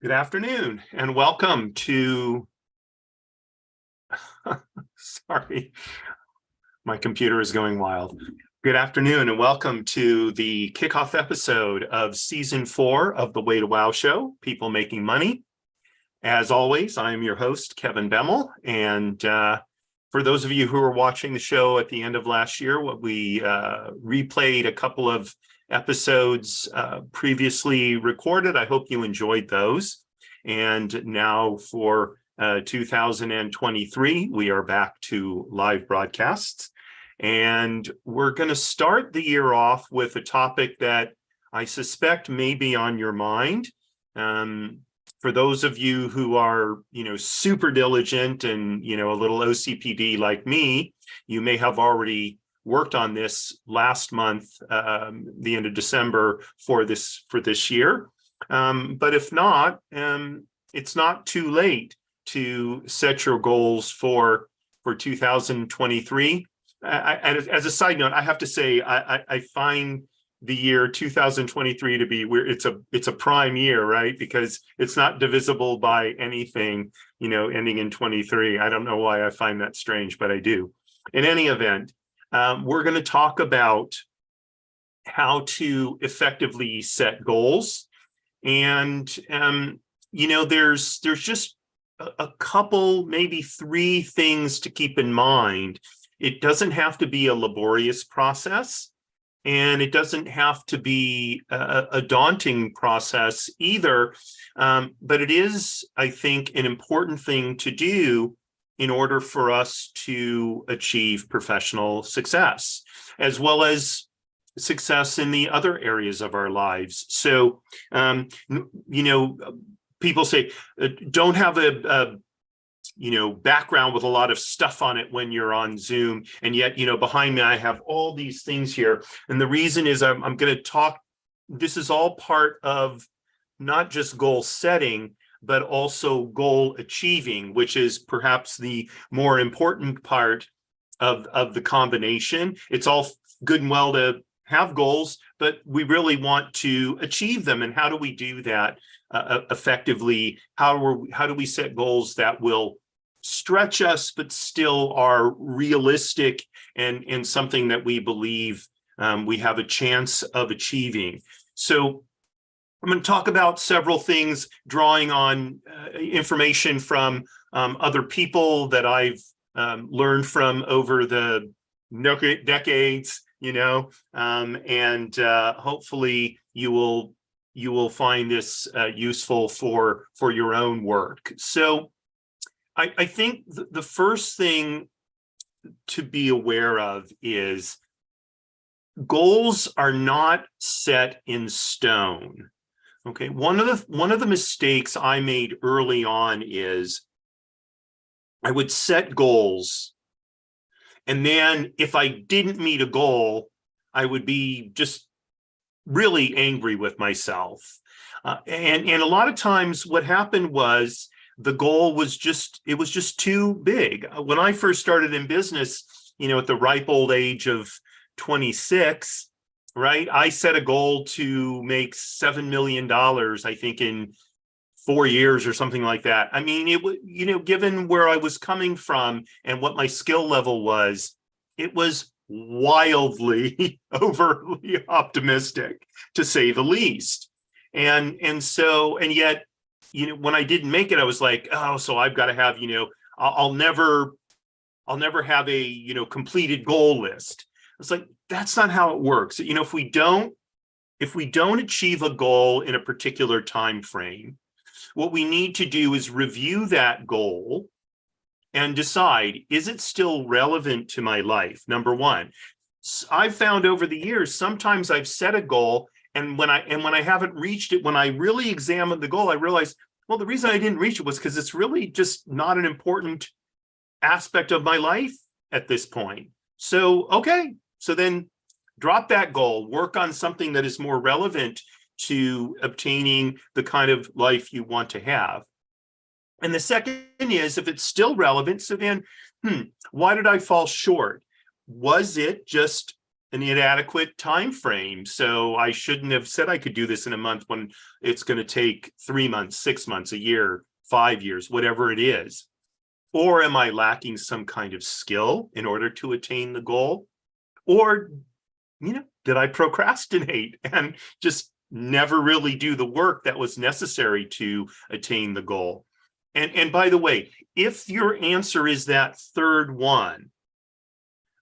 Good afternoon and welcome to, sorry, my computer is going wild. Good afternoon and welcome to the kickoff episode of season 4 of the Way to Wow show, People Making Money. As always, I am your host, Kevin Bemmel. And for those of you who were watching the show at the end of last year, we replayed a couple of episodes previously recorded. I hope you enjoyed those. And now for 2023, we are back to live broadcasts. And we're going to start the year off with a topic that I suspect may be on your mind. For those of you who are, super diligent and, a little OCPD like me, you may have already worked on this last month, the end of December for this year. But if not, it's not too late to set your goals for 2023. As a side note, I have to say, I find the year 2023 to be where it's a prime year, right? Because it's not divisible by anything, ending in 23. I don't know why I find that strange, but I do. In any event, we're going to talk about how to effectively set goals. And, there's just a couple, maybe 3 things to keep in mind. It doesn't have to be a laborious process. And it doesn't have to be a daunting process either, but it is, I think, an important thing to do in order for us to achieve professional success, as well as success in the other areas of our lives. So, people say, don't have a background with a lot of stuff on it when you're on Zoom. And yet, behind me, I have all these things here. And the reason is I'm going to talk, this is all part of not just goal setting, but also goal achieving, which is perhaps the more important part of the combination. It's all good and well to have goals, but we really want to achieve them. And how do we do that effectively? How do we set goals that will stretch us, but still are realistic and something that we believe we have a chance of achieving? So I'm going to talk about several things, drawing on information from other people that I've learned from over the decades, and hopefully you will find this useful for your own work. So I think the first thing to be aware of is goals are not set in stone. Okay, one of the mistakes I made early on is I would set goals, and then if I didn't meet a goal, I would be just really angry with myself. And a lot of times what happened was the goal was just too big. When I first started in business, at the ripe old age of 26, right? I set a goal to make $7 million, I think, in 4 years or something like that. I mean, it was, given where I was coming from and what my skill level was, it was wildly overly optimistic, to say the least. And yet, when I didn't make it, I was like, oh, so I've got to have, I'll never have a, completed goal list. It's like, that's not how it works. If we don't achieve a goal in a particular time frame, what we need to do is review that goal and decide, is it still relevant to my life? Number one. I've found over the years, sometimes I've set a goal, and when I haven't reached it, when I really examined the goal, I realized, well, the reason I didn't reach it was because it's really just not an important aspect of my life at this point. So, okay, so then drop that goal, work on something that is more relevant to obtaining the kind of life you want to have. And the second is, if it's still relevant, so then, why did I fall short? Was it just an inadequate time frame. So I shouldn't have said I could do this in a month when it's going to take 3 months, 6 months, a year, 5 years, whatever it is. Or am I lacking some kind of skill in order to attain the goal? Or, did I procrastinate and just never really do the work that was necessary to attain the goal? And by the way, if your answer is that third one,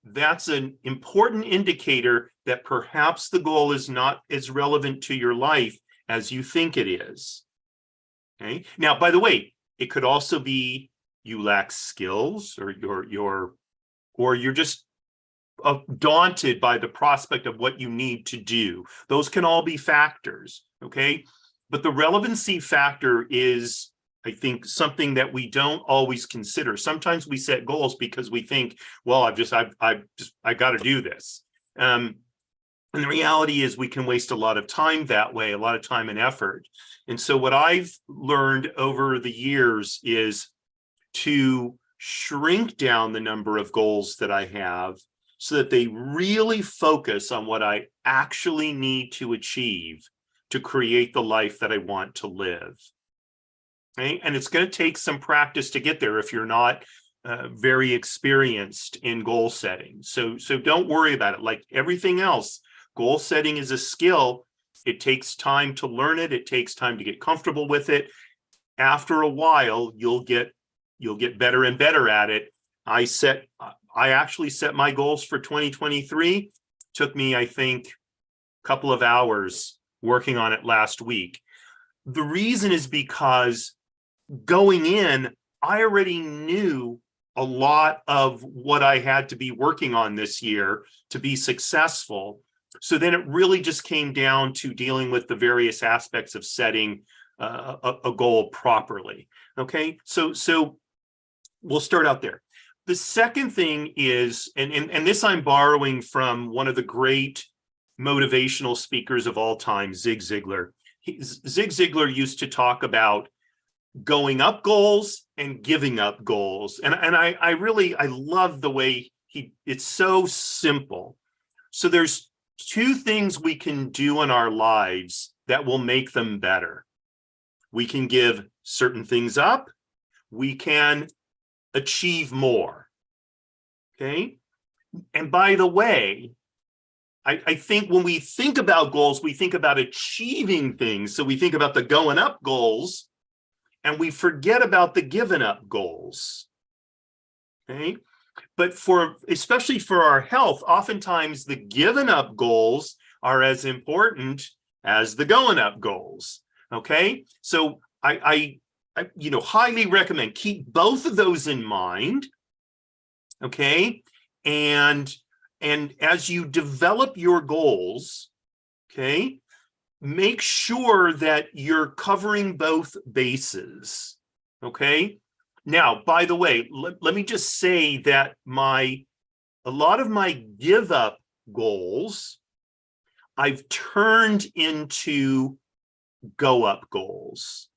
that's an important indicator that perhaps the goal is not as relevant to your life as you think it is. Okay. Now, by the way, it could also be you lack skills, or you're just daunted by the prospect of what you need to do. Those can all be factors. Okay. But the relevancy factor is, I think, something that we don't always consider. Sometimes we set goals because we think, well, I got to do this. And the reality is we can waste a lot of time that way, a lot of time and effort. And so what I've learned over the years is to shrink down the number of goals that I have so that they really focus on what I actually need to achieve to create the life that I want to live. Okay? And it's going to take some practice to get there if you're not very experienced in goal setting. So don't worry about it. Like everything else, goal setting is a skill. It takes time to learn it. It takes time to get comfortable with it. After a while, you'll get better and better at it. I actually set my goals for 2023. Took me, I think, a couple of hours working on it last week. The reason is because going in, I already knew a lot of what I had to be working on this year to be successful. So then it really just came down to dealing with the various aspects of setting a goal properly. Okay, so we'll start out there. The second thing is, and this I'm borrowing from one of the great motivational speakers of all time, Zig Ziglar. Zig Ziglar used to talk about going up goals and giving up goals. And I love the way it's so simple. So there's two things we can do in our lives that will make them better. We can give certain things up. We can achieve more. Okay. And by the way, I think when we think about goals, we think about achieving things. So we think about the going up goals and we forget about the given up goals. Okay. But especially for our health, oftentimes the given up goals are as important as the going up goals. Okay. So I highly recommend keep both of those in mind. Okay. And as you develop your goals, okay, make sure that you're covering both bases. Okay. Now, by the way, let me just say that a lot of my give up goals, I've turned into go up goals.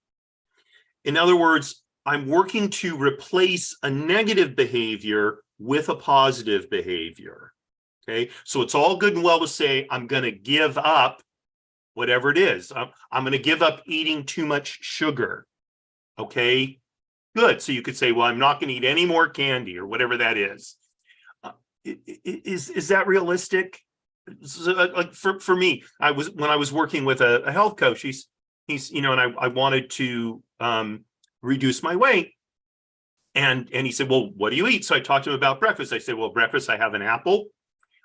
In other words, I'm working to replace a negative behavior with a positive behavior. Okay, so it's all good and well to say, I'm going to give up whatever it is. I'm going to give up eating too much sugar. Okay, good. So you could say, well, I'm not going to eat any more candy or whatever that is. Is that realistic? So, like for me, when I was working with a health coach, he's and I wanted to reduce my weight. And he said, well, what do you eat? So I talked to him about breakfast. I said, well, breakfast, I have an apple.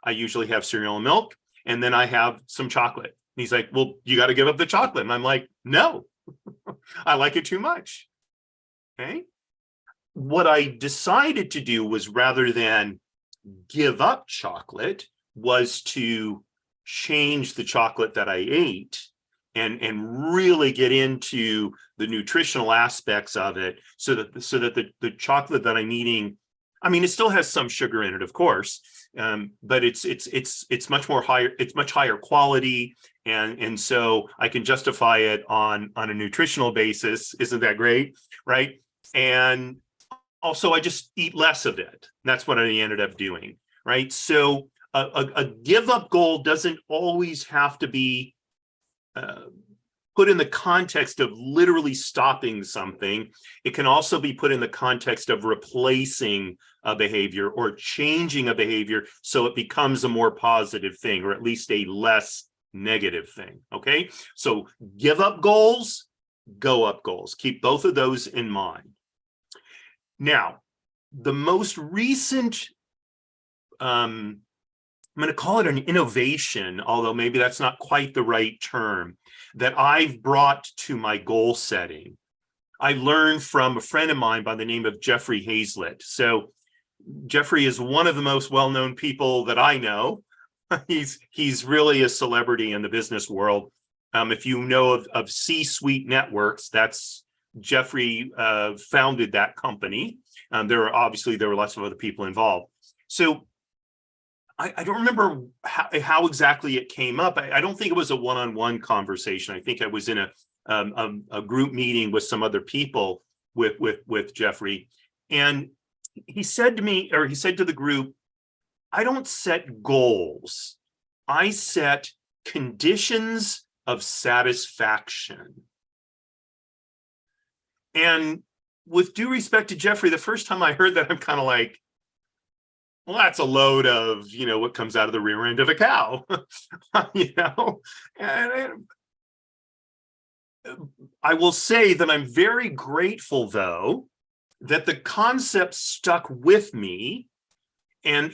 I usually have cereal and milk, and then I have some chocolate. And he's like, well, you got to give up the chocolate. And I'm like, no, I like it too much. Okay. What I decided to do was, rather than give up chocolate, was to change the chocolate that I ate and really get into the nutritional aspects of it, so that the chocolate that I'm eating, I mean, it still has some sugar in it, of course, but it's much more higher. It's much higher quality, and so I can justify it on a nutritional basis. Isn't that great, right? And also, I just eat less of it. That's what I ended up doing, right? So a give up goal doesn't always have to be put in the context of literally stopping something. It can also be put in the context of replacing a behavior or changing a behavior so it becomes a more positive thing, or at least a less negative thing. Okay, so give up goals, go up goals. Keep both of those in mind. Now, the most recent, I'm going to call it an innovation, although maybe that's not quite the right term, that I've brought to my goal setting, I learned from a friend of mine by the name of Jeffrey Hazlett. So Jeffrey is one of the most well-known people that I know. He's really a celebrity in the business world. If you know of C-Suite Networks, that's Jeffrey founded that company. There were lots of other people involved. So I don't remember how exactly it came up. I don't think it was a one-on-one conversation. I think I was in a group meeting with some other people with Jeffrey, and he said to me, or he said to the group, I don't set goals. I set conditions of satisfaction. And with due respect to Jeffrey, the first time I heard that, I'm kind of like, well, that's a load of, what comes out of the rear end of a cow, And I will say that I'm very grateful, though, that the concept stuck with me. And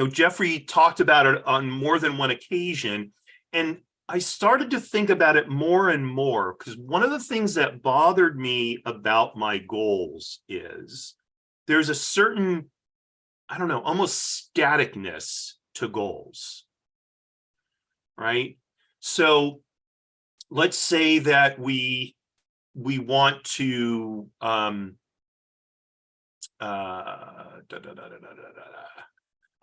Jeffrey talked about it on more than one occasion. And I started to think about it more and more, because one of the things that bothered me about my goals is there's a certain, I don't know, almost staticness to goals, right? So let's say that we want to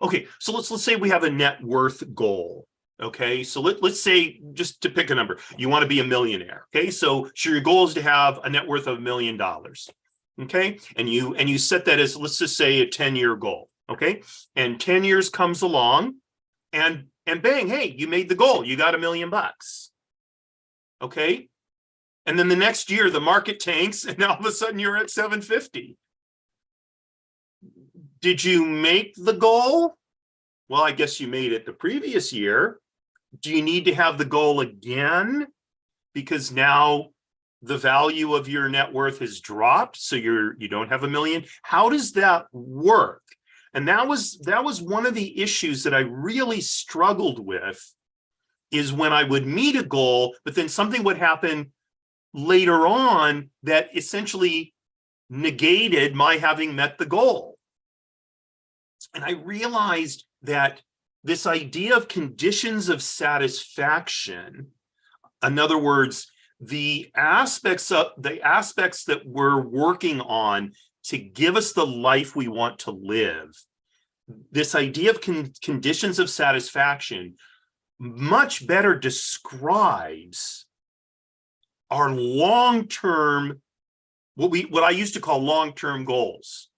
okay, so let's say we have a net worth goal. Okay, so let's say, just to pick a number, you want to be a millionaire. Okay, so your goal is to have a net worth of $1 million. Okay, and you set that as, let's just say, a 10-year goal. Okay, and 10 years comes along, and bang, hey, you made the goal. You got $1 million. Okay, and then the next year the market tanks, and all of a sudden you're at 750. Did you make the goal? Well, I guess you made it the previous year. Do you need to have the goal again? Because now the value of your net worth has dropped, so you don't have $1 million. How does that work? And that was one of the issues that I really struggled with, is when I would meet a goal, but then something would happen later on that essentially negated my having met the goal. And I realized that this idea of conditions of satisfaction, in other words, the aspects that we're working on to give us the life we want to live, this idea of conditions of satisfaction much better describes our long-term, what I used to call long-term goals.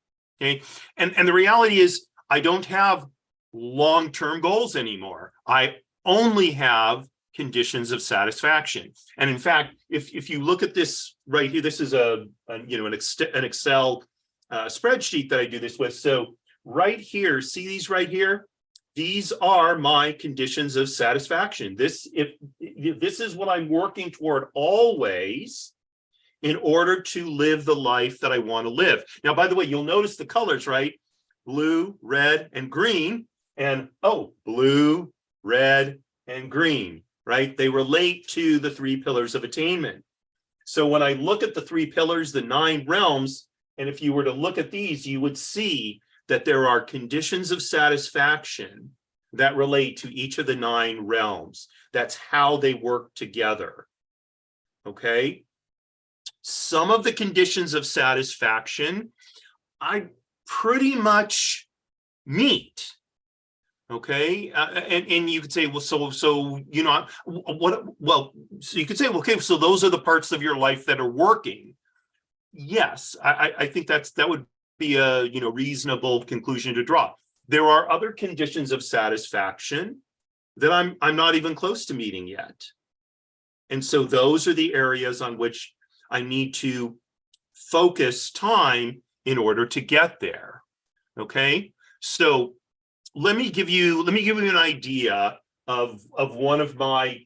Okay, and the reality is, I don't have long-term goals anymore. I only have conditions of satisfaction. And in fact, if you look at this right here, this is an Excel spreadsheet that I do this with. So right here, see these right here? These are my conditions of satisfaction. This is what I'm working toward always in order to live the life that I want to live. Now, by the way, you'll notice the colors, right? Blue, red, and green. And blue, red, and green, right? They relate to the 3 pillars of attainment. So when I look at the 3 pillars, the 9 realms, and if you were to look at these, you would see that there are conditions of satisfaction that relate to each of the 9 realms. That's how they work together. Okay? Some of the conditions of satisfaction I pretty much meet. Okay, and you could say, well, so you know what? Well, so you could say, well, okay, so those are the parts of your life that are working. Yes, I think that would be a reasonable conclusion to draw. There are other conditions of satisfaction that I'm not even close to meeting yet. And so those are the areas on which I need to focus time in order to get there. Okay, so let me give you an idea of one of my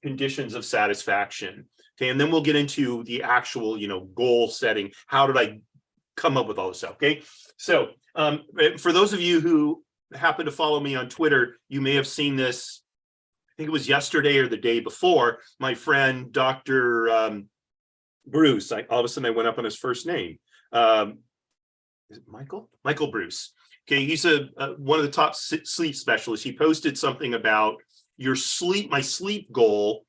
conditions of satisfaction. Okay, and then we'll get into the actual, goal setting. How did I come up with all this stuff? Okay, so for those of you who happen to follow me on Twitter, you may have seen this. I think it was yesterday or the day before. My friend Dr. Bruce. All of a sudden I went up on his first name. Is it Michael? Michael Bruce. Okay, he's one of the top sleep specialists. He posted something about my sleep goal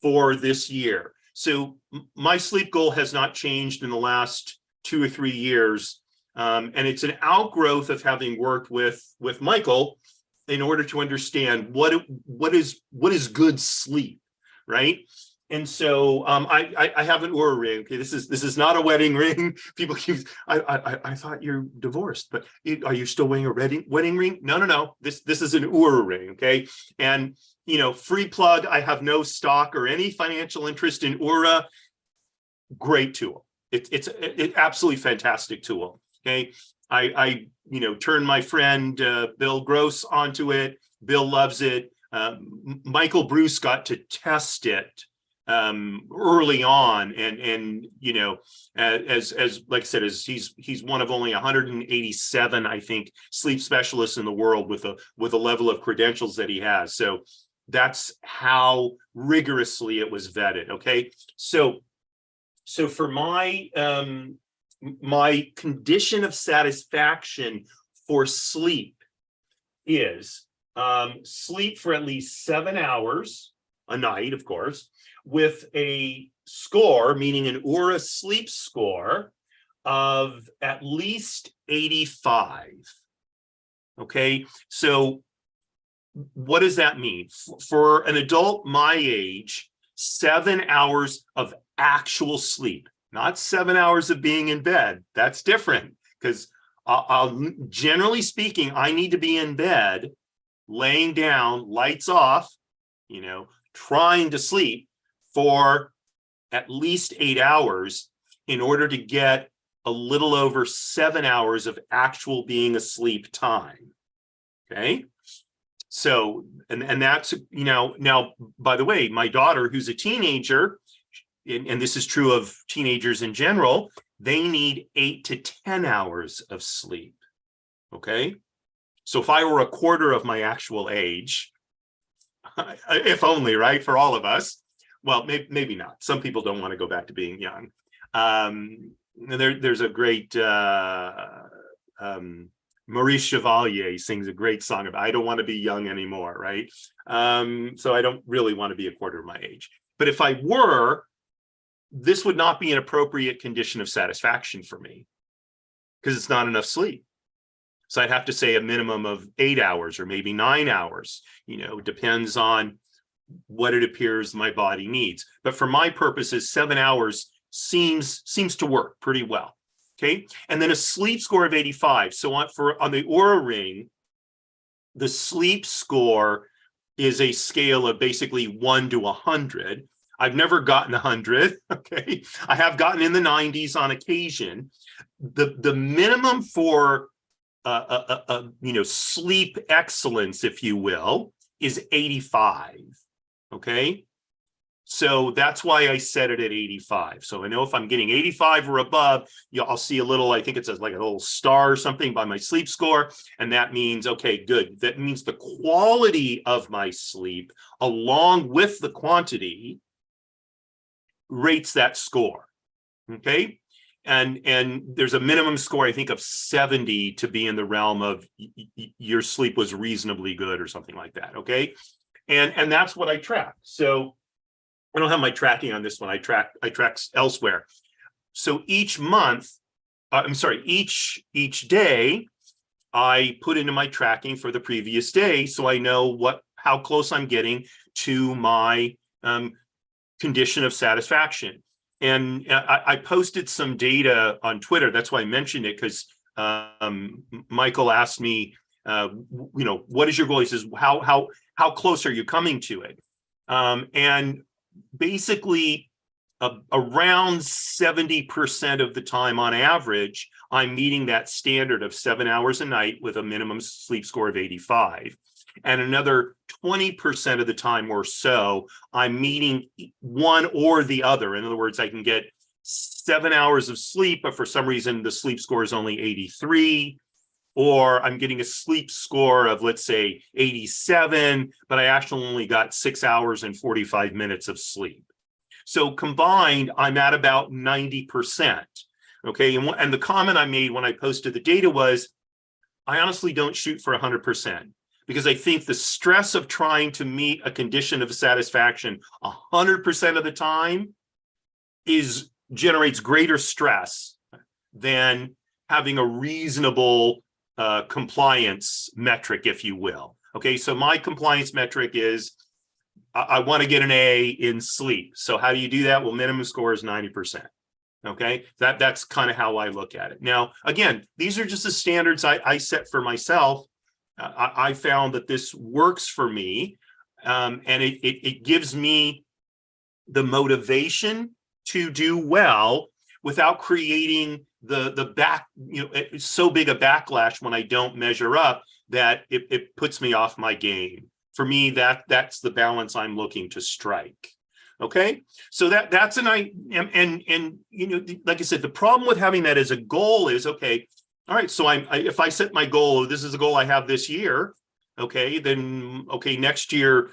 for this year. So my sleep goal has not changed in the last 2 or 3 years. And it's an outgrowth of having worked with Michael in order to understand what is good sleep, right? And so I have an Oura ring. Okay, this is not a wedding ring. People keep. I thought you're divorced, but are you still wearing a wedding ring? No. This is an Oura ring. Okay, and free plug. I have no stock or any financial interest in Oura. Great tool. It's an absolutely fantastic tool. Okay, I turned my friend Bill Gross onto it. Bill loves it. Michael Bruce got to test it early on, and as like I said, as he's one of only 187, I think, sleep specialists in the world with a level of credentials that he has. So that's how rigorously it was vetted. Okay, so for my my condition of satisfaction for sleep is sleep for at least 7 hours a night, of course, with a score, meaning an Oura sleep score of at least 85. Okay, so what does that mean? For an adult my age, 7 hours of actual sleep, not 7 hours of being in bed. That's different, because generally speaking, I need to be in bed, laying down, lights off, trying to sleep for at least 8 hours in order to get a little over 7 hours of actual being asleep time. Okay. So, and that's, now, by the way, my daughter, who's a teenager, and this is true of teenagers in general, they need 8 to 10 hours of sleep. Okay. So if I were a quarter of my actual age, if only, right, for all of us, well, maybe not. Some people don't want to go back to being young. There's a great Maurice Chevalier sings a great song about I don't want to be young anymore, right? So I don't really want to be a quarter of my age. But if I were, this would not be an appropriate condition of satisfaction for me, because it's not enough sleep. So I'd have to say a minimum of 8 hours or maybe 9 hours, depends on what it appears my body needs. But for my purposes, 7 hours seems to work pretty well. Okay. And then a sleep score of 85. So on the Oura ring, the sleep score is a scale of basically 1 to 100. I've never gotten 100. Okay. I have gotten in the 90s on occasion. The minimum for sleep excellence, if you will, is 85. Okay. So that's why I set it at 85. So I know if I'm getting 85 or above, I'll see a little, I think it says like a little star or something by my sleep score. And that means, okay, good. That means the quality of my sleep, along with the quantity, rates that score. Okay. And there's a minimum score, I think, of 70 to be in the realm of your sleep was reasonably good or something like that. Okay. And that's what I track. So I don't have my tracking on this one. I track elsewhere. So each month, each day, I put into my tracking for the previous day, so I know how close I'm getting to my condition of satisfaction. And I posted some data on Twitter. That's why I mentioned it, because Michael asked me what is your goal? He says, how close are you coming to it? And basically, around 70% of the time on average, I'm meeting that standard of 7 hours a night with a minimum sleep score of 85. And another 20% of the time or so, I'm meeting one or the other. In other words, I can get 7 hours of sleep, but for some reason the sleep score is only 83. Or I'm getting a sleep score of, let's say, 87, but I actually only got 6 hours and 45 minutes of sleep. So combined, I'm at about 90%. Okay, and the comment I made when I posted the data was, I honestly don't shoot for 100%, because I think the stress of trying to meet a condition of satisfaction 100% of the time generates greater stress than having a reasonable compliance metric, if you will. Okay, so my compliance metric is I want to get an A in sleep. So how do you do that? Well, minimum score is 90%. Okay, that's kind of how I look at it. Now, again, these are just the standards I set for myself. I found that this works for me, and it gives me the motivation to do well without creating it's so big a backlash when I don't measure up that it puts me off my game. For me, that's the balance I'm looking to strike. Okay, so that's like I said, the problem with having that as a goal is, okay, all right, so if I set my goal, this is a goal I have this year, okay, then next year,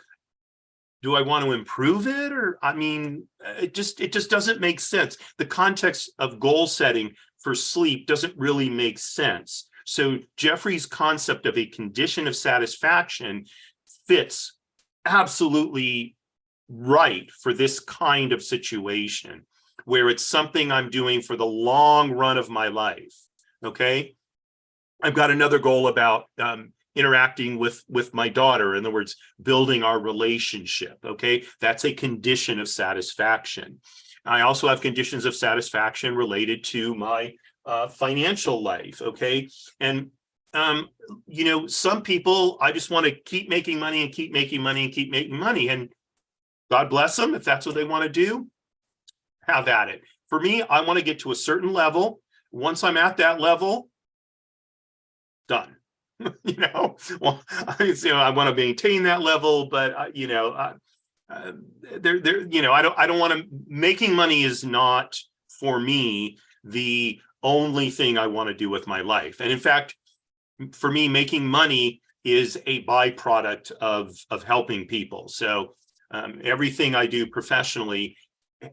do I want to improve it? Or, I mean, it just doesn't make sense. The context of goal setting for sleep doesn't really make sense. So Jeffrey's concept of a condition of satisfaction fits absolutely right for this kind of situation, where it's something I'm doing for the long run of my life. Okay, I've got another goal about interacting with my daughter. In other words, building our relationship. Okay, that's a condition of satisfaction. I also have conditions of satisfaction related to my financial life. Okay, and some people, I just want to keep making money and keep making money and keep making money, and God bless them. If that's what they want to do, have at it. For me, I want to get to a certain level. Once I'm at that level, done. Well, I want to maintain that level, but I don't want to. Making money is not, for me, the only thing I want to do with my life. And in fact, for me, making money is a byproduct of helping people. So everything I do professionally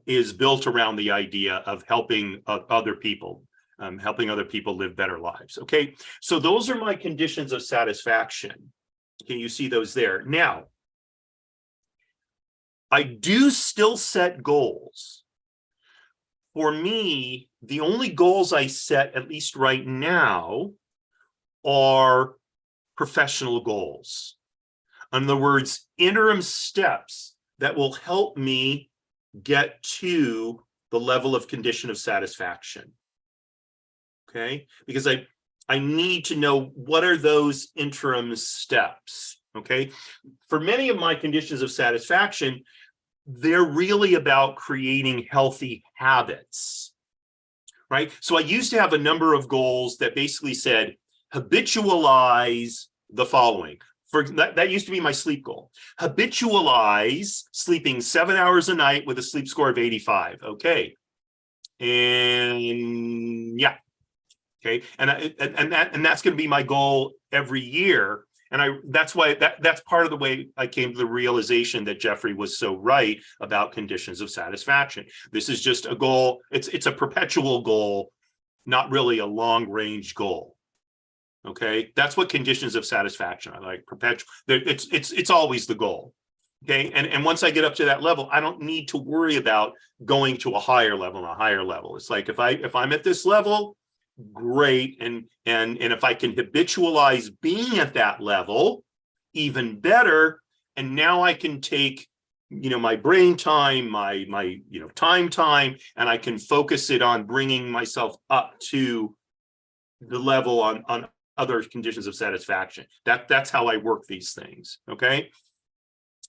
is built around the idea of helping other people. Helping other people live better lives. Okay, so those are my conditions of satisfaction. Okay, you see those there. Now, I do still set goals. For me, the only goals I set, at least right now, are professional goals. In other words, interim steps that will help me get to the level of condition of satisfaction. Okay, because I need to know what are those interim steps. Okay, for many of my conditions of satisfaction, they're really about creating healthy habits, right? So I used to have a number of goals that basically said, habitualize the following. That used to be my sleep goal. Habitualize sleeping 7 hours a night with a sleep score of 85. Okay, and yeah. Okay, and that's going to be my goal every year, and that's why that's part of the way I came to the realization that Jeffrey was so right about conditions of satisfaction. This is just a goal; it's a perpetual goal, not really a long range goal. Okay, that's what conditions of satisfaction are like. Perpetual. It's always the goal. Okay, and once I get up to that level, I don't need to worry about going to a higher level and a higher level. It's like if I'm at this level, great, and if I can habitualize being at that level, even better. And now I can take my brain time, my time, and I can focus it on bringing myself up to the level on other conditions of satisfaction. That's how I work these things. Okay.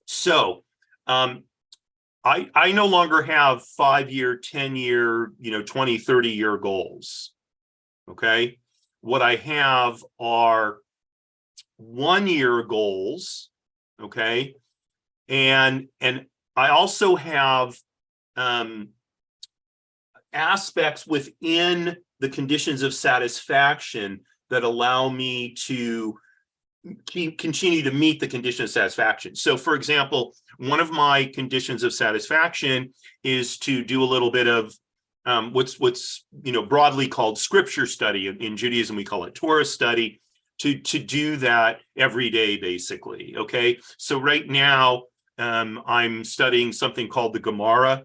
So I no longer have 5-year, 10-year, 20, 30-year goals. Okay. What I have are 1-year goals. Okay. And I also have aspects within the conditions of satisfaction that allow me to continue to meet the condition of satisfaction. So, for example, one of my conditions of satisfaction is to do a little bit of what's broadly called scripture study. In Judaism, we call it Torah study. To do that every day, basically. Okay, so right now I'm studying something called the Gemara.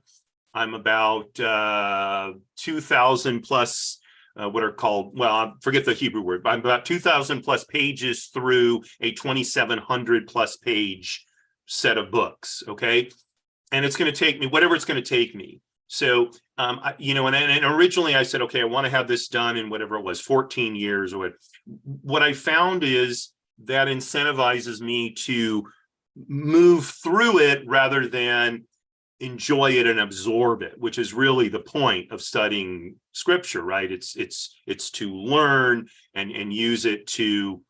I'm about 2,000 plus. What are called, well, I forget the Hebrew word, but I'm about 2,000 plus pages through a 2,700 plus page set of books. Okay. And it's going to take me whatever it's going to take me. So, and originally I said, okay, I want to have this done in whatever it was, 14 years or what I found is that incentivizes me to move through it rather than enjoy it and absorb it, which is really the point of studying scripture, right? It's to learn and use it to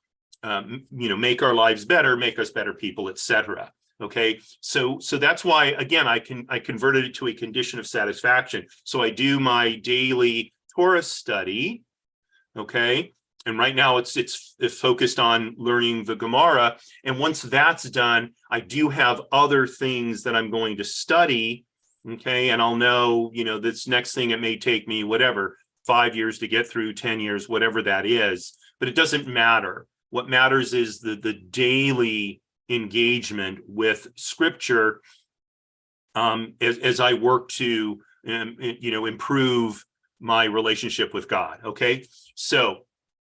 make our lives better, make us better people, etc. Okay, so that's why, again, I converted it to a condition of satisfaction. So I do my daily Torah study. Okay, and right now it's focused on learning the Gemara. And once that's done, I do have other things that I'm going to study. Okay, and I'll know, this next thing, it may take me whatever 5 years to get through, 10 years, whatever that is. But it doesn't matter. What matters is the daily engagement with scripture as I work to improve my relationship with God. Okay, so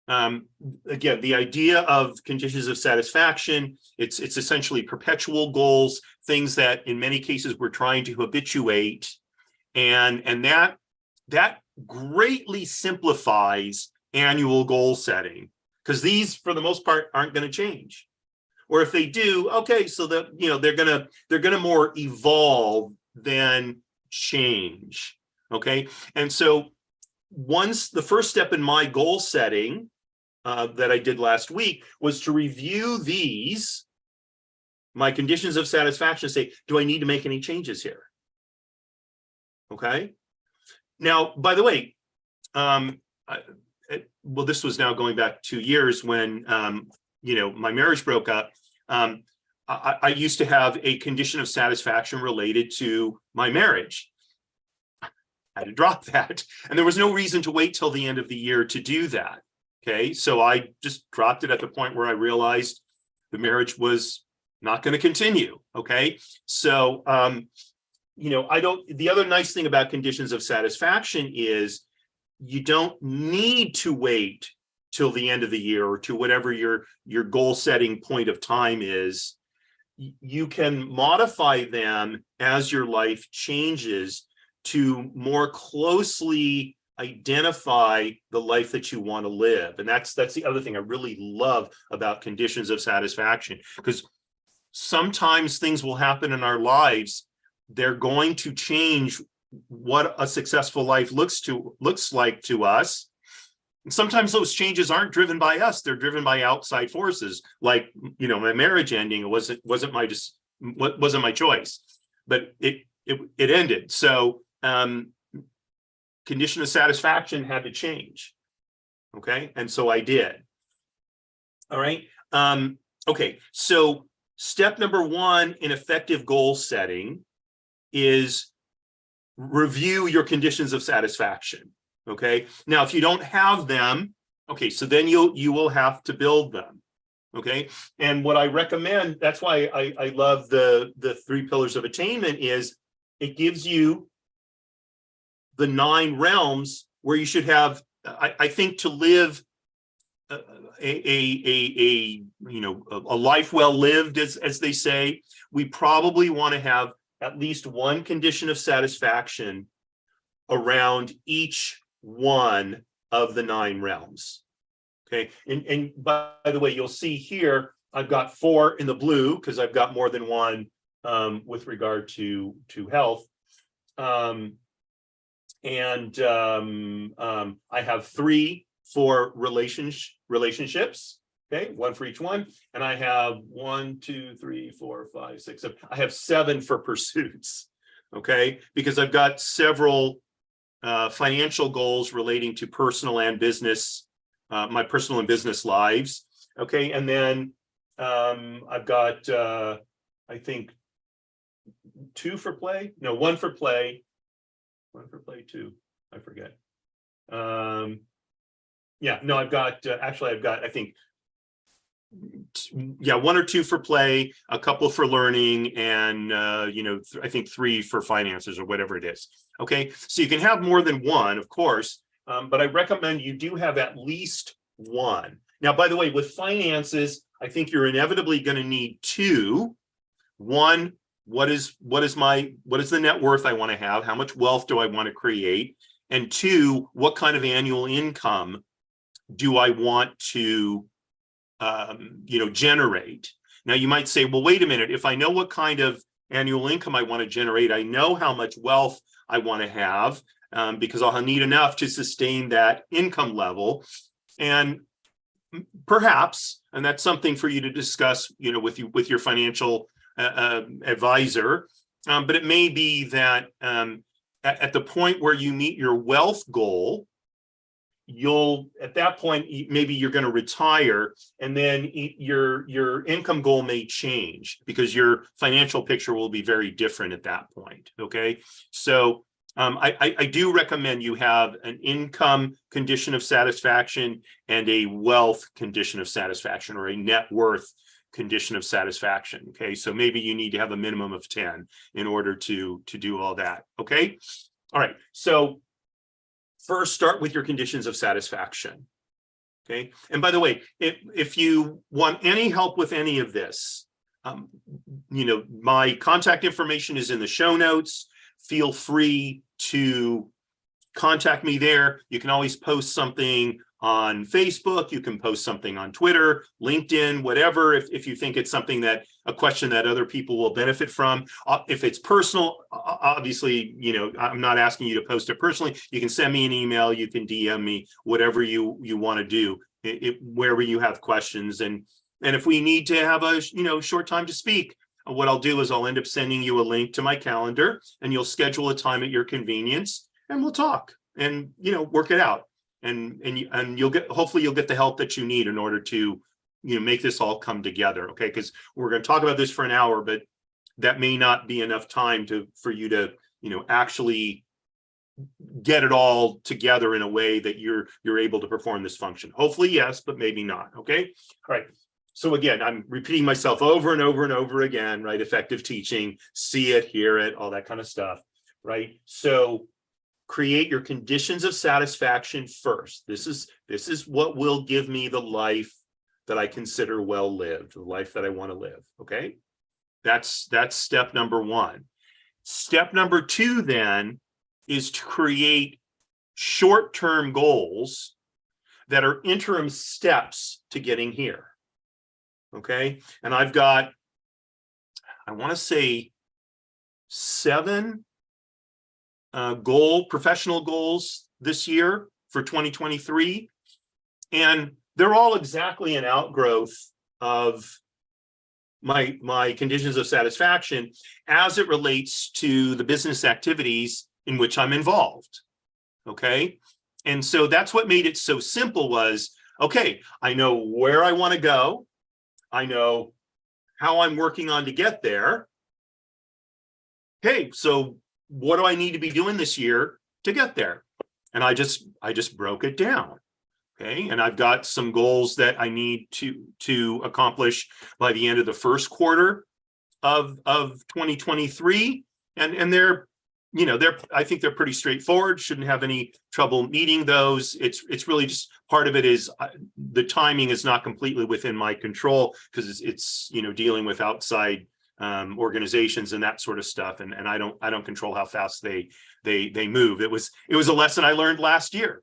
again, the idea of conditions of satisfaction, it's essentially perpetual goals, things that in many cases we're trying to habituate, and that greatly simplifies annual goal setting, because these for the most part aren't going to change. Or if they do, okay, so that they're gonna more evolve than change. Okay, and so once the first step in my goal setting that I did last week was to review my conditions of satisfaction, say, do I need to make any changes here? Okay. Now, by the way, this was now going back 2 years when my marriage broke up. I used to have a condition of satisfaction related to my marriage. I had to drop that. And there was no reason to wait till the end of the year to do that. Okay. So I just dropped it at the point where I realized the marriage was not going to continue. Okay. So, the other nice thing about conditions of satisfaction is you don't need to wait till the end of the year or to whatever your goal setting point of time is. You can modify them as your life changes to more closely identify the life that you want to live. And that's the other thing I really love about conditions of satisfaction, because sometimes things will happen in our lives. They're going to change what a successful life looks like to us. And sometimes those changes aren't driven by us; they're driven by outside forces, like my marriage ending. It wasn't my choice, but it ended. So condition of satisfaction had to change. Okay, and so I did. All right. Okay. So step number 1 in effective goal setting is review your conditions of satisfaction. Okay. Now, if you don't have them, okay, so then you will have to build them. Okay. And what I recommend, that's why I love the 3 pillars of attainment, is it gives you the 9 realms where you should have, I think, to live a life well lived, as they say, we probably want to have at least one condition of satisfaction around each one of the 9 realms. Okay, and by the way, you'll see here, I've got 4 in the blue because I've got more than one with regard to health. I have 3 for relationships. Okay, 1 for each one, and I have 1, 2, 3, 4, 5, 6, 7. I have 7 for pursuits. Okay, because I've got several financial goals relating to personal and business, my personal and business lives. Okay, and then I've got I think 2 for play. No, 1 for play. 1 for play, 2. I forget. Yeah, no, I've got actually I've got I think 1 or 2 for play, a couple for learning, and I think 3 for finances or whatever it is. Okay, so you can have more than 1, of course, but I recommend you do have at least 1. Now, by the way, with finances, I think you're inevitably going to need 2. 1, what is the net worth I want to have? How much wealth do I want to create? And 2, what kind of annual income do I want to generate? Now you might say, well, wait a minute, if I know what kind of annual income I want to generate, I know how much wealth I want to have, because I'll need enough to sustain that income level. And perhaps, and that's something for you to discuss, with your financial advisor. But it may be that at the point where you meet your wealth goal, at that point, maybe you're going to retire, and then your income goal may change because your financial picture will be very different at that point. Okay, so I do recommend you have an income condition of satisfaction and a wealth condition of satisfaction, or a net worth condition of satisfaction. Okay, so maybe you need to have a minimum of 10 in order to do all that. Okay, all right, so first, start with your conditions of satisfaction. Okay, and by the way, if you want any help with any of this, my contact information is in the show notes. Feel free to contact me there. You can always post something on Facebook. You can post something on Twitter, LinkedIn, whatever, if you think it's something a question that other people will benefit from. If it's personal, obviously, I'm not asking you to post it personally. You can send me an email, you can DM me, whatever you want to do, wherever you have questions. And if we need to have a short time to speak, what I'll do is I'll end up sending you a link to my calendar, and you'll schedule a time at your convenience, and we'll talk and work it out. And hopefully you'll get the help that you need in order to make this all come together. Okay, because we're going to talk about this for an hour, but that may not be enough time for you to actually get it all together in a way that you're able to perform this function. Hopefully yes, but maybe not. Okay, all right. So again, I'm repeating myself over and over and over again, right? Effective teaching, see it, hear it, all that kind of stuff, right? So create your conditions of satisfaction first. This is what will give me the life that I consider well lived, the life that I want to live. Okay, that's step number 1. Step number 2 then is to create short-term goals that are interim steps to getting here. Okay, and I've got, I want to say 7 professional goals this year for 2023, and they're all exactly an outgrowth of my conditions of satisfaction as it relates to the business activities in which I'm involved. Okay, and so that's what made it so simple. Was, okay, I know where I want to go, I know how I'm working on to get there. Okay, so what do I need to be doing this year to get there? And I just broke it down. Okay, and I've got some goals that I need to accomplish by the end of the first quarter of 2023, and they're I think they're pretty straightforward. Shouldn't have any trouble meeting those. It's really just part of it is the timing is not completely within my control because it's dealing with outside organizations and that sort of stuff, and I don't control how fast they move. It was a lesson I learned last year.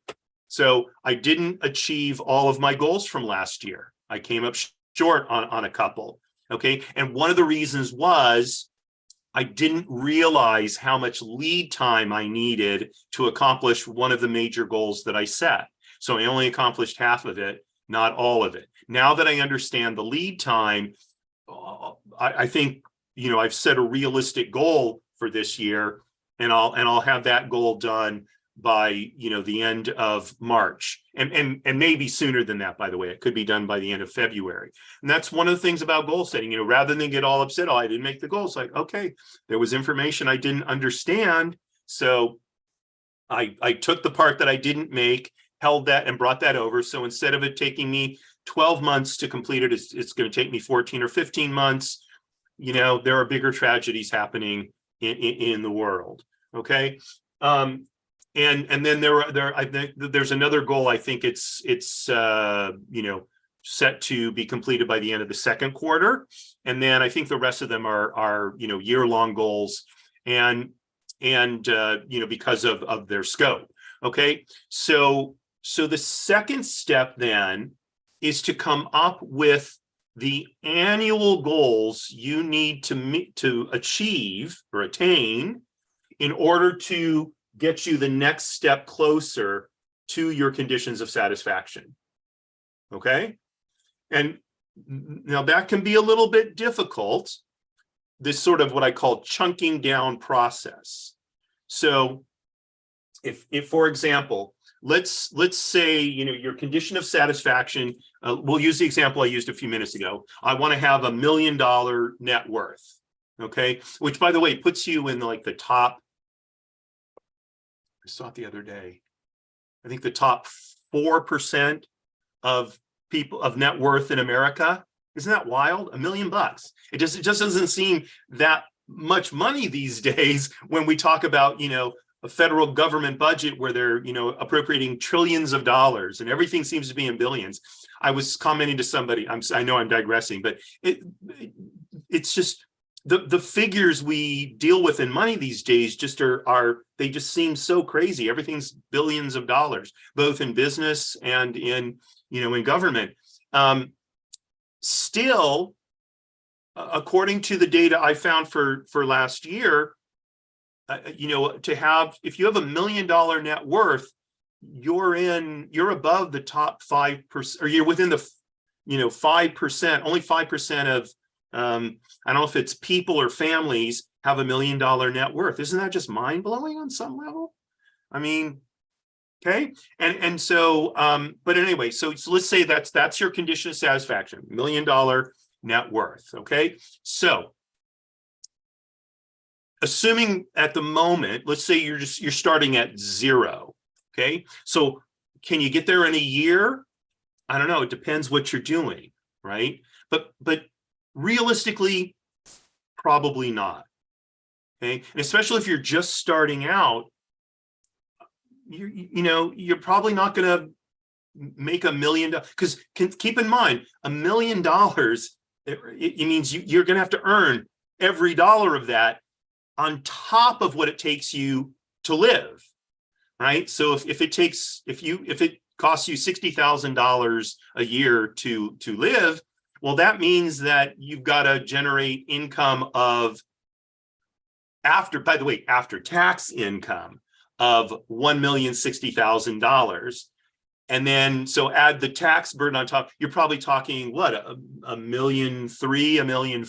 So I didn't achieve all of my goals from last year. I came up short on a couple. Okay. And one of the reasons was I didn't realize how much lead time I needed to accomplish one of the major goals that I set. So I only accomplished half of it, not all of it. Now that I understand the lead time, I think, I've set a realistic goal for this year, and I'll have that goal done by the end of March, and maybe sooner than that. By the way, it could be done by the end of February. And that's one of the things about goal setting. Rather than get all upset, oh, I didn't make the goal. It's like, okay, there was information I didn't understand, so I took the part that I didn't make, held that, and brought that over. So instead of it taking me 12 months to complete it, it's going to take me 14 or 15 months. There are bigger tragedies happening in the world. Okay. And then I think there's another goal. I think it's set to be completed by the end of the second quarter. And then I think the rest of them are year-long goals, and because of their scope. Okay. So the second step then is to come up with the annual goals you need to achieve or attain in order to get you the next step closer to your conditions of satisfaction. Okay. And now that can be a little bit difficult, this sort of what I call chunking down process. So if for example, let's say, your condition of satisfaction, we'll use the example I used a few minutes ago. I want to have $1 million net worth. Okay. Which, by the way, puts you in the top, I saw it the other day, I think the top 4% of people of net worth in America. Isn't that wild? $1 million. It just doesn't seem that much money these days when we talk about, a federal government budget where they're, appropriating trillions of dollars and everything seems to be in billions. I was commenting to somebody, I know I'm digressing, but it's just the figures we deal with in money these days just they just seem so crazy. Everything's billions of dollars, both in business and in government. Still, according to the data I found for last year, if you have $1 million net worth, you're above the top 5%, or you're within the 5%. Only 5% of I don't know if it's people or families have $1 million net worth. Isn't that just mind-blowing on some level? I mean, okay. And so but anyway, so let's say that's your condition of satisfaction, $1 million net worth. Okay. So assuming at the moment, let's say you're starting at 0. Okay. So can you get there in a year? I don't know. It depends what you're doing. Right. But realistically, probably not. Okay. And especially if you're just starting out, you're probably not going to make $1 million, because keep in mind, $1 million, it means you're going to have to earn every dollar of that on top of what it takes you to live, right? So if it costs you $60,000 a year to live, well, that means that you've got to generate income of after tax income of $1,060,000. And then, so add the tax burden on top, you're probably talking what, $1.3 million, $1.4 million.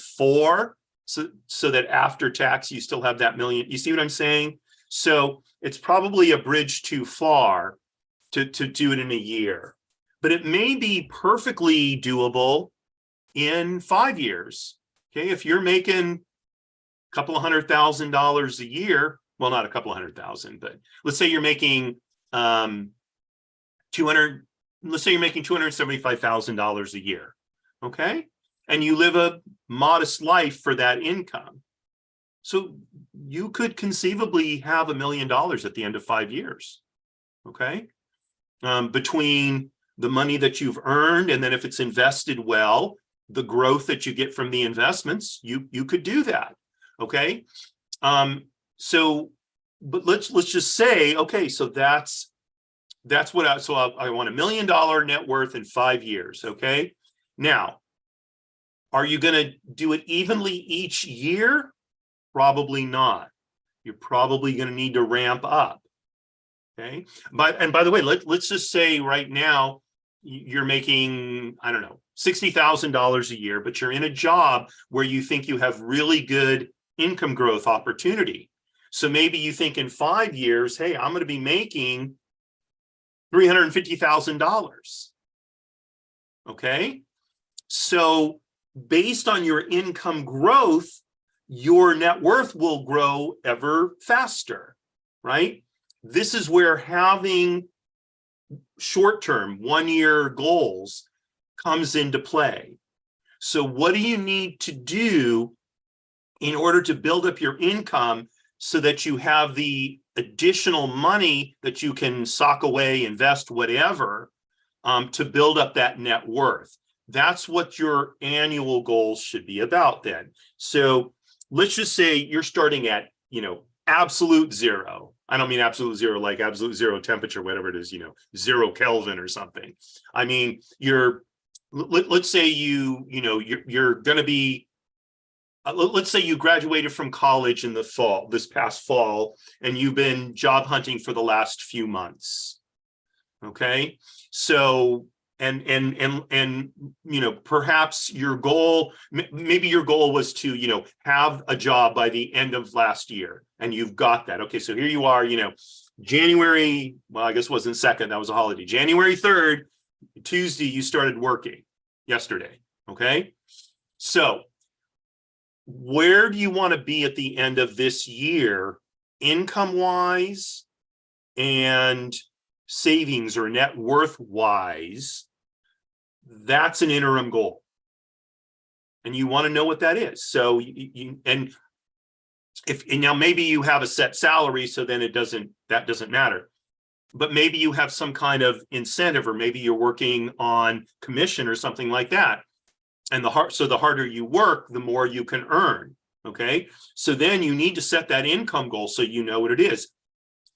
So that after tax, you still have that million. You see what I'm saying? So it's probably a bridge too far to do it in a year, but it may be perfectly doable in 5 years. Okay. If you're making a couple of $100,000 a year, well, not a couple of 100,000, but let's say you're making $275,000 a year. Okay. And you live a modest life for that income. So you could conceivably have $1 million at the end of 5 years. Okay. Between the money that you've earned, and then if it's invested well, the growth that you get from the investments, you could do that. Okay. So, but let's just say, okay, so that's That's what I want $1 million net worth in 5 years. Okay. Now, are you going to do it evenly each year? Probably not. You're probably going to need to ramp up. Okay. And by the way, let's just say right now you're making, I don't know, $60,000 a year, but you're in a job where you think you have really good income growth opportunity. So maybe you think in 5 years, hey, I'm going to be making $350,000. Okay. So based on your income growth, your net worth will grow ever faster, right? This is where having short-term 1-year goals comes into play. So what do you need to do in order to build up your income so that you have the additional money that you can sock away, invest, whatever, to build up that net worth? That's what your annual goals should be about then. So let's just say you're starting at, absolute zero. I don't mean absolute zero, like absolute zero temperature, whatever it is, 0 Kelvin or something. I mean, let's say you're going to be, let's say you graduated from college in the fall, this past fall, and you've been job hunting for the last few months. Okay. So, and perhaps your goal, maybe your goal was to, have a job by the end of last year, and you've got that. Okay. So here you are, January, well, I guess it wasn't 2nd, that was a holiday. January 3rd, Tuesday, you started working yesterday. Okay. So where do you want to be at the end of this year, income wise and savings or net worth wise? That's an interim goal, and you want to know what that is. So and now maybe you have a set salary, so then that doesn't matter, but maybe you have some kind of incentive, or maybe you're working on commission or something like that, and the harder you work, the more you can earn. Okay, so then you need to set that income goal so you know what it is.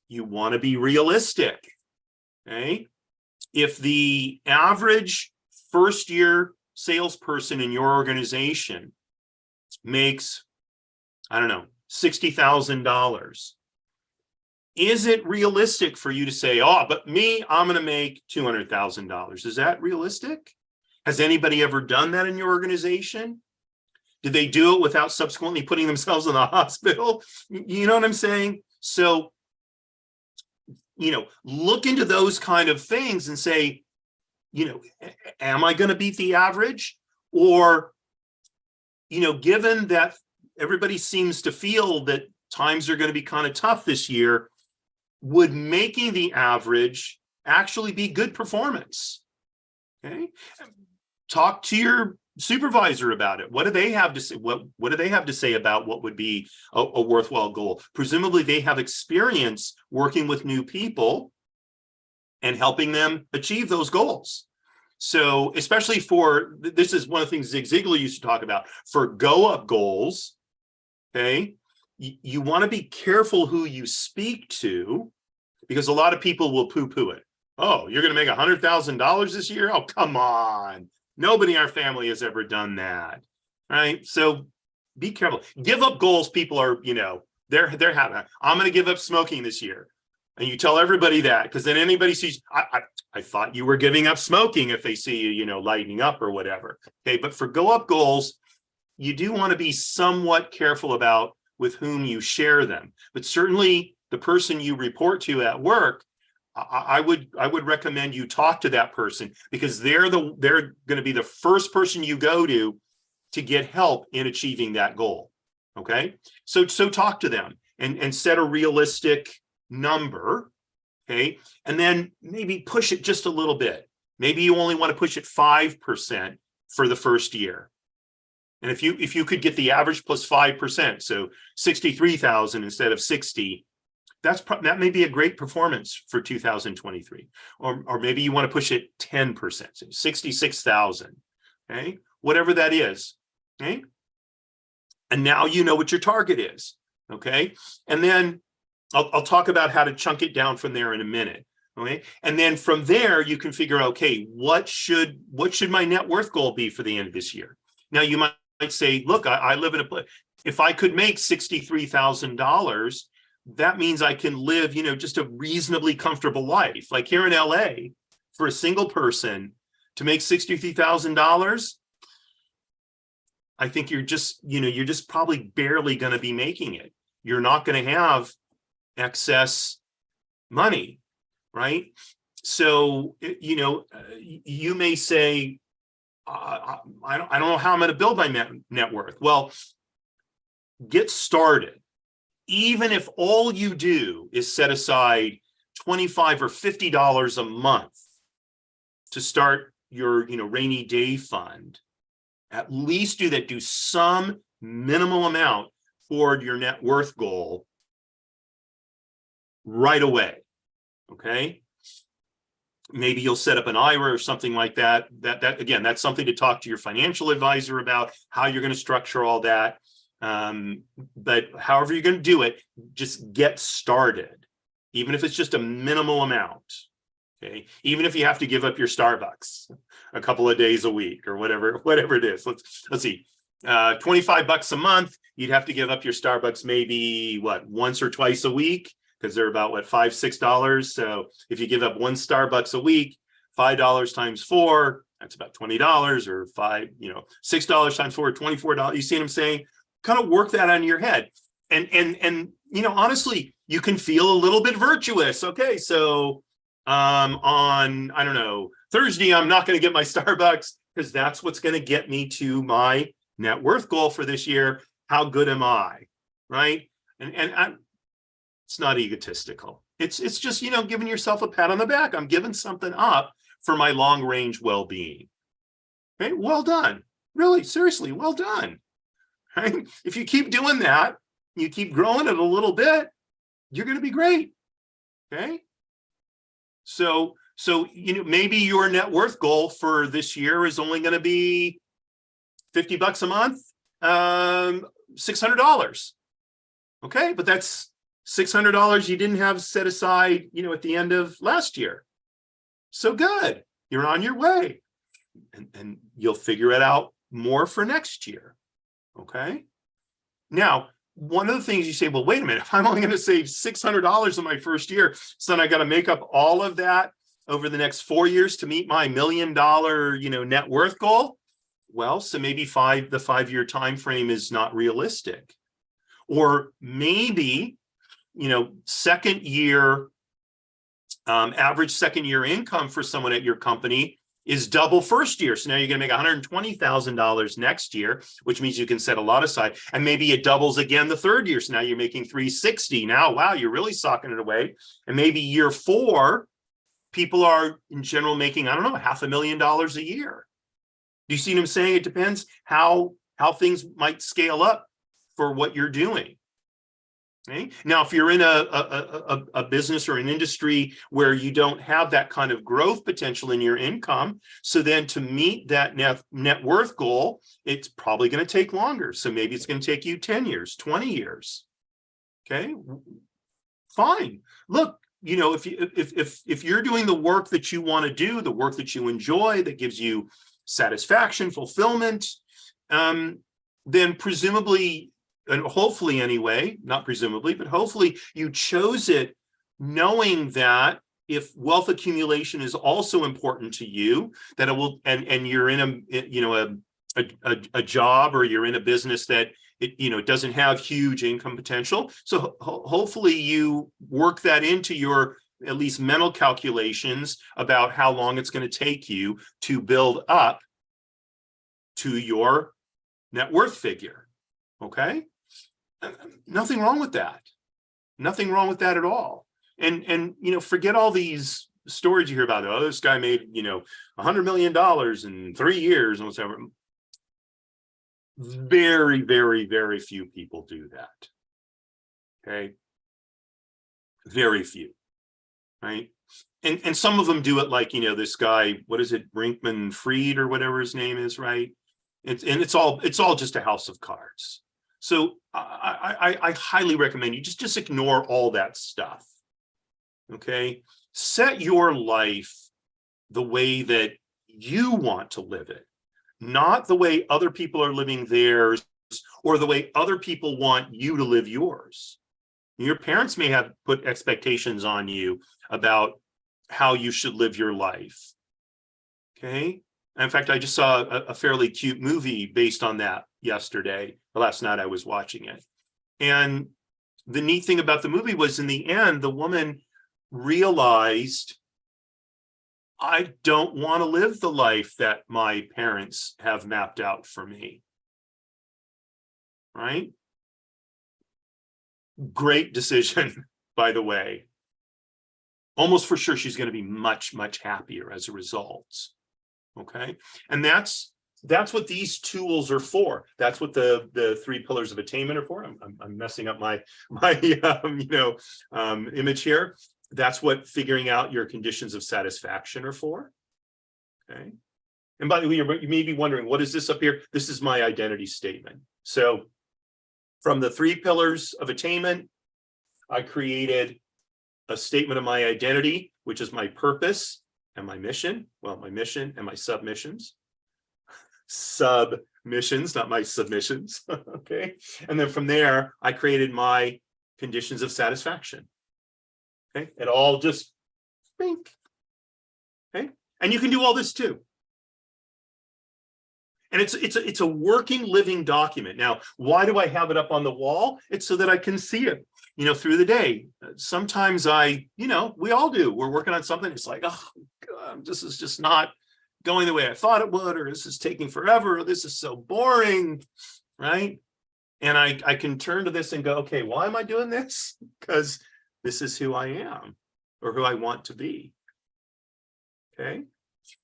You want to be realistic. Okay, if the average first-year salesperson in your organization makes, I don't know, $60,000, is it realistic for you to say, oh, but me, I'm going to make $200,000? Is that realistic? Has anybody ever done that in your organization? Did they do it without subsequently putting themselves in the hospital? You know what I'm saying? So, look into those kind of things and say, am I going to beat the average? Or, given that everybody seems to feel that times are going to be kind of tough this year, would making the average actually be good performance? Okay. Talk to your supervisor about it. What do they have to say? What do they have to say about what would be a worthwhile goal? Presumably they have experience working with new people and helping them achieve those goals. So especially this is one of the things Zig Ziglar used to talk about, for go up goals. Okay. You want to be careful who you speak to, because a lot of people will poo-poo it. Oh, you're going to make $100,000 this year? Oh, come on. Nobody in our family has ever done that. Right. So be careful. Give up goals. People are, they're having, I'm going to give up smoking this year. And you tell everybody that, because then anybody sees, I thought you were giving up smoking, if they see you, lighting up or whatever. Okay. But for go up goals, you do want to be somewhat careful about with whom you share them. But certainly the person you report to at work, I would recommend you talk to that person, because they're going to be the first person you go to get help in achieving that goal. Okay. So talk to them and set a realistic number. Okay. And then maybe push it just a little bit. Maybe you only want to push it 5% for the first year. And if you could get the average plus 5%, so 63,000 instead of 60, that may be a great performance for 2023. Or maybe you want to push it 10%, so 66,000. Okay. Whatever that is. Okay. And now you know what your target is. Okay. And then I'll talk about how to chunk it down from there in a minute. Okay. And then from there, you can figure out, okay, what should my net worth goal be for the end of this year? Now you might say, look, I live in a place, if I could make $63,000, that means I can live, just a reasonably comfortable life. Like here in LA, for a single person to make $63,000, I think you're just probably barely going to be making it. You're not going to have excess money, right? So, you may say, I don't know how I'm going to build my net worth. Well, get started. Even if all you do is set aside $25 or $50 a month to start your, rainy day fund, at least do that. Do some minimal amount toward your net worth goal right away. Okay. Maybe you'll set up an IRA or something like that. That again, that's something to talk to your financial advisor about, how you're going to structure all that. But however you're going to do it, just get started, even if it's just a minimal amount. Okay. Even if you have to give up your Starbucks a couple of days a week or whatever it is. Let's see. $25 a month, you'd have to give up your Starbucks maybe once or twice a week, because they're about $5, $6. So if you give up one Starbucks a week, $5 times 4, that's about $20, or $6 times 4, $24. You see what I'm saying? Kind of work that on your head. And honestly, you can feel a little bit virtuous. Okay, so on, I don't know, Thursday, I'm not going to get my Starbucks because that's what's going to get me to my net worth goal for this year. How good am I? Right? And it's not egotistical. It's just, giving yourself a pat on the back. I'm giving something up for my long range well-being. Okay, well done. Really, seriously, well done. Right? If you keep doing that, you keep growing it a little bit, you're going to be great. Okay. So maybe your net worth goal for this year is only going to be $50 a month, $600. Okay, but that's $600 you didn't have set aside, at the end of last year. So good, you're on your way, and you'll figure it out more for next year. Okay. Now, one of the things you say, well, wait a minute, if I'm only going to save $600 in my first year, so then I got to make up all of that over the next 4 years to meet my $1 million, net worth goal. Well, so maybe the 5-year time frame is not realistic. Or maybe, second year, average second year income for someone at your company is double first year. So now you're going to make $120,000 next year, which means you can set a lot aside. And maybe it doubles again the third year. So now you're making $360,000. Now, wow, you're really socking it away. And maybe year 4, people are in general making, I don't know, $500,000 a year. Do you see what I'm saying? It depends how things might scale up for what you're doing. Okay. Now, if you're in a business or an industry where you don't have that kind of growth potential in your income, so then to meet that net worth goal, it's probably going to take longer. So maybe it's going to take you 10 years, 20 years. Okay, fine. Look, if you're doing the work that you want to do, the work that you enjoy, that gives you satisfaction, fulfillment, then presumably, and hopefully anyway, not presumably, but hopefully you chose it knowing that if wealth accumulation is also important to you, that it will, and you're in a job, or you're in a business that it doesn't have huge income potential. So hopefully you work that into your at least mental calculations about how long it's going to take you to build up to your net worth figure. Okay. Nothing wrong with that. Nothing wrong with that at all. And forget all these stories you hear about. Oh, this guy made, $100 million in 3 years and whatever. Very, very, very few people do that. Okay. Very few. Right. And some of them do it like, this guy, what is it, Brinkman Fried or whatever his name is, right? It's all just a house of cards. So I highly recommend you just ignore all that stuff. Okay. Set your life the way that you want to live it, not the way other people are living theirs or the way other people want you to live yours. Your parents may have put expectations on you about how you should live your life. Okay. In fact, I just saw a fairly cute movie based on that yesterday. Last night I was watching it. And the neat thing about the movie was, in the end, the woman realized, I don't want to live the life that my parents have mapped out for me. Right? Great decision, by the way. Almost for sure she's going to be much, much happier as a result. Okay. And that's what these tools are for. That's what the 3 pillars of attainment are for. I'm messing up my image here. That's what figuring out your conditions of satisfaction are for. Okay. And by the way, you may be wondering, what is this up here? This is my identity statement. So from the 3 pillars of attainment, I created a statement of my identity, which is my purpose and my mission. Well, my mission and my submissions. Submissions, not my submissions. Okay. And then from there, I created my conditions of satisfaction. Okay. It all just think. Okay. And you can do all this too. And it's a working, living document. Now, why do I have it up on the wall? It's so that I can see it, through the day. Sometimes we all do. We're working on something. It's like, oh, God, this is just not going the way I thought it would, or this is taking forever, or this is so boring, right? And I can turn to this and go, okay, why am I doing this? Because this is who I am, or who I want to be. Okay.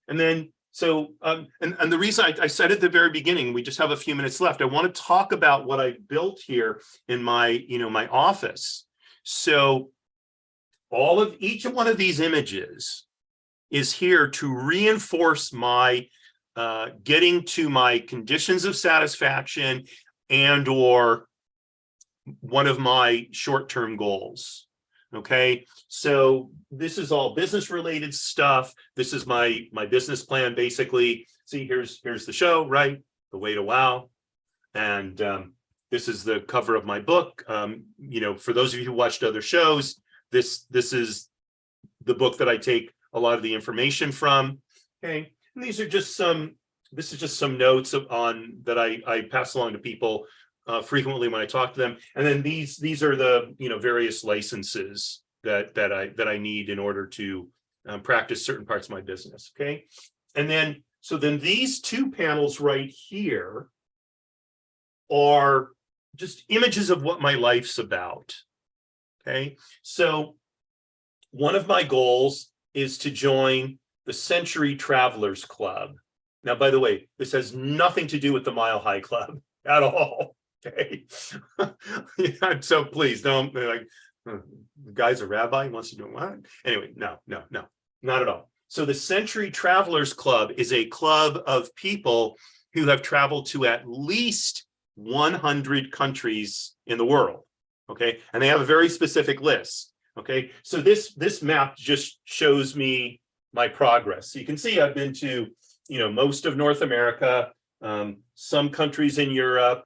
And then, so, and the reason I said at the very beginning, we just have a few minutes left. I want to talk about what I built here in my, my office. So each one of these images is here to reinforce my getting to my conditions of satisfaction and or one of my short-term goals. Okay, so this is all business related stuff. This is my business plan, basically. See, here's the show, right? The Way to Wow. And this is the cover of my book. For those of you who watched other shows, this is the book that I take a lot of the information from. Okay, and this is just some notes on that I pass along to people frequently when I talk to them. And then these are the various licenses that I need in order to practice certain parts of my business. Okay. And then these 2 panels right here are just images of what my life's about. Okay. So one of my goals is to join the Century Travelers Club. Now, by the way, this has nothing to do with the Mile High Club at all. Okay. So please don't the guy's a rabbi, he wants to do what? Anyway, no, not at all. So the Century Travelers Club is a club of people who have traveled to at least 100 countries in the world. Okay. And they have a very specific list. Okay. So this map just shows me my progress. So you can see I've been to, most of North America, some countries in Europe,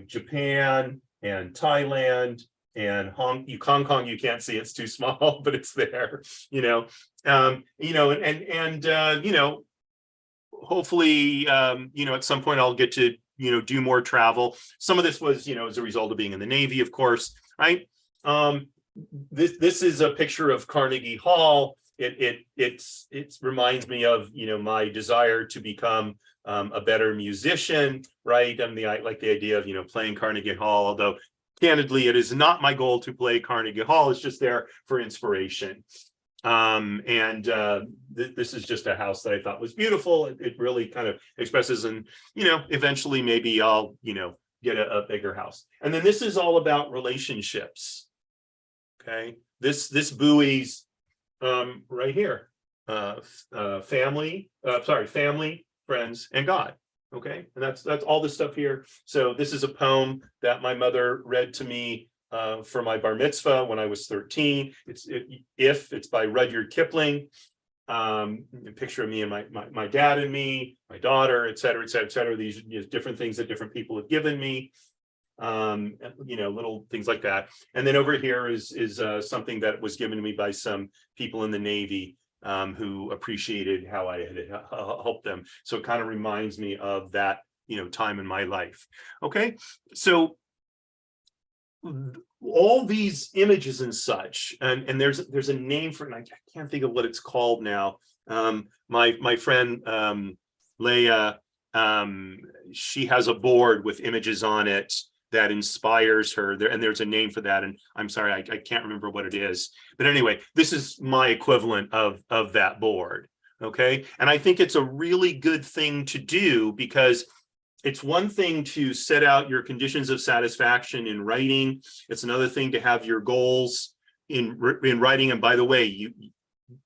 Japan and Thailand and Hong Kong. You can't see, it's too small, but it's there, hopefully, at some point I'll get to, do more travel. Some of this was, as a result of being in the Navy, of course, right? This is a picture of Carnegie Hall. It reminds me of, my desire to become a better musician, right? I like the idea of, playing Carnegie Hall, although candidly, it is not my goal to play Carnegie Hall. It's just there for inspiration. This is just a house that I thought was beautiful. It really kind of expresses, and, eventually maybe I'll, get a bigger house. And then this is all about relationships. Okay. This buoy's right here, family, friends, and God. Okay. And that's all this stuff here. So this is a poem that my mother read to me for my bar mitzvah when I was 13. It's by Rudyard Kipling. A picture of me and my dad and me, my daughter, et cetera, et cetera, et cetera. These different things that different people have given me, little things like that. And then over here is something that was given to me by some people in the Navy who appreciated how I had helped them. So it kind of reminds me of that, time in my life. Okay, so all these images and such, and there's a name for it, and I can't think of what it's called now. My friend Leah, she has a board with images on it that inspires her there, and there's a name for that, and I'm sorry, I can't remember what it is, but anyway, this is my equivalent of that board. Okay, and I think it's a really good thing to do, because it's one thing to set out your conditions of satisfaction in writing. It's another thing to have your goals in writing. And by the way,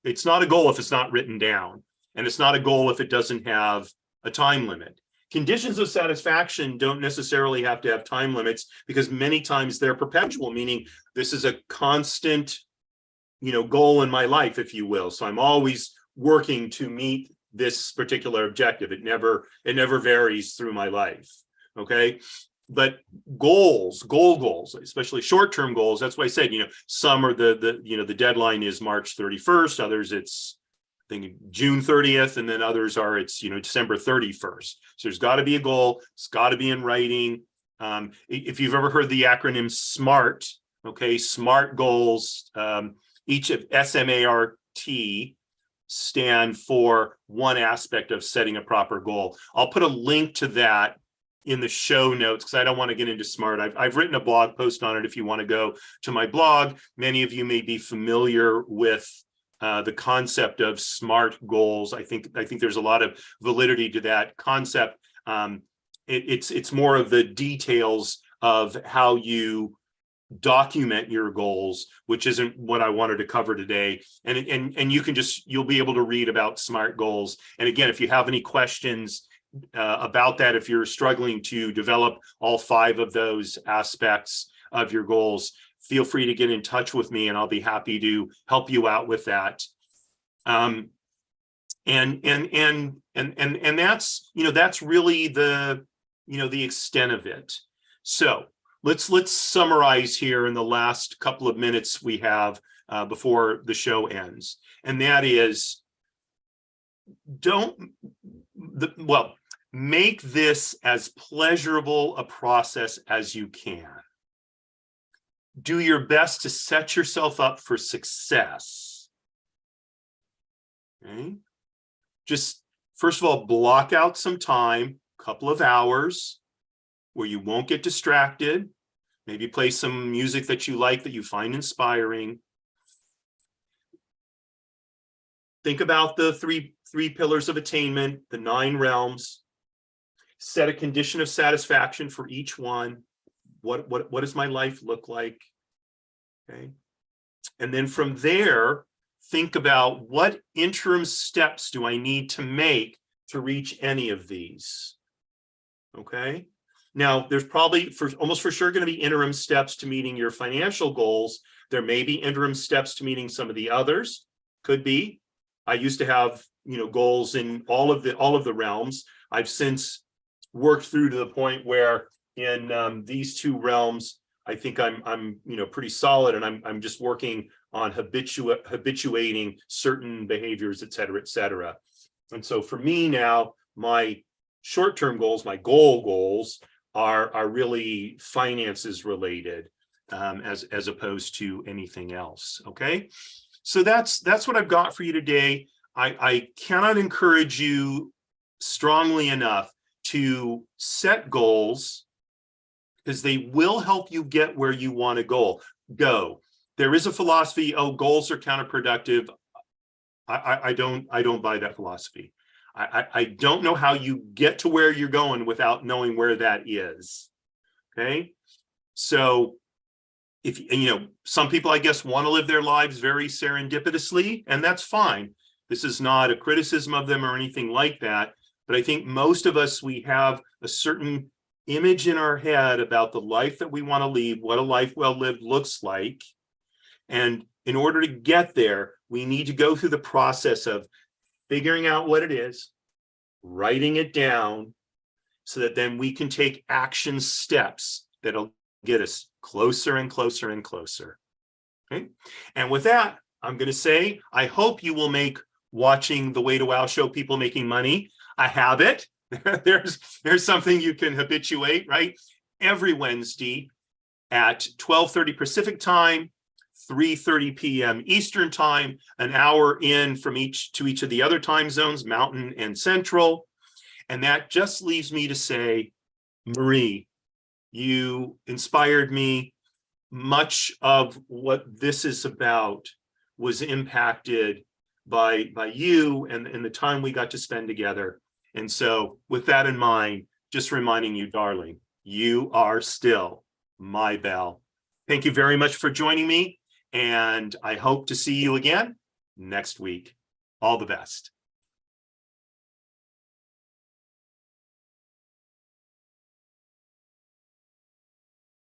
it's not a goal if it's not written down, and it's not a goal if it doesn't have a time limit. Conditions of satisfaction don't necessarily have to have time limits, because many times they're perpetual, meaning this is a constant, goal in my life, if you will. So I'm always working to meet this particular objective. It never varies through my life. Okay, but goals, especially short-term goals, that's why I said, some are the deadline is March 31st, others it's June 30th, and then others are December 31st. So there's got to be a goal. It's got to be in writing. If you've ever heard the acronym SMART, okay, SMART goals, each of SMART stand for one aspect of setting a proper goal. I'll put a link to that in the show notes, because I don't want to get into SMART. I've written a blog post on it if you want to go to my blog. Many of you may be familiar with the concept of SMART goals. I think there's a lot of validity to that concept. It's more of the details of how you document your goals, which isn't what I wanted to cover today. And you'll be able to read about SMART goals. And again, if you have any questions about that, if you're struggling to develop all 5 of those aspects of your goals, feel free to get in touch with me, and I'll be happy to help you out with that. And that's really the extent of it. So let's summarize here in the last couple of minutes we have before the show ends, and that is, make this as pleasurable a process as you can. Do your best to set yourself up for success. Okay. Just first of all, block out some time, a couple of hours, where you won't get distracted. Maybe play some music that you like, that you find inspiring. Think about the three pillars of attainment, the 9 realms. Set a condition of satisfaction for each one. What does my life look like? Okay. And then from there, think about, what interim steps do I need to make to reach any of these? Okay. Now, there's probably almost for sure going to be interim steps to meeting your financial goals. There may be interim steps to meeting some of the others. Could be. I used to have, goals in all of the realms. I've since worked through to the point where in these 2 realms, I think I'm pretty solid, and I'm just working on habituating certain behaviors, et cetera, et cetera. And so for me now, my short-term goals, my goals are really finances related, as opposed to anything else. Okay, so that's what I've got for you today. I cannot encourage you strongly enough to set goals, because they will help you get where you want to go. There is a philosophy, goals are counterproductive. I don't buy that philosophy. I don't know how you get to where you're going without knowing where that is. Okay, so if some people, I guess, want to live their lives very serendipitously, and that's fine. This is not a criticism of them or anything like that, but I think most of us, we have a certain image in our head about the life that we want to lead, what a life well lived looks like. And in order to get there, we need to go through the process of figuring out what it is, writing it down, so that then we can take action steps that'll get us closer and closer and closer. Okay. And with that, I'm going to say, I hope you will make watching the Way to Wow show People Making Money a habit. There's something you can habituate, right? Every Wednesday at 12:30 Pacific time, 3:30 p.m. Eastern time, an hour in from each of the other time zones, Mountain and Central. And that just leaves me to say, Marie, you inspired me. Much of what this is about was impacted by you and the time we got to spend together. And so with that in mind, just reminding you, darling, you are still my belle. Thank you very much for joining me. And I hope to see you again next week. All the best.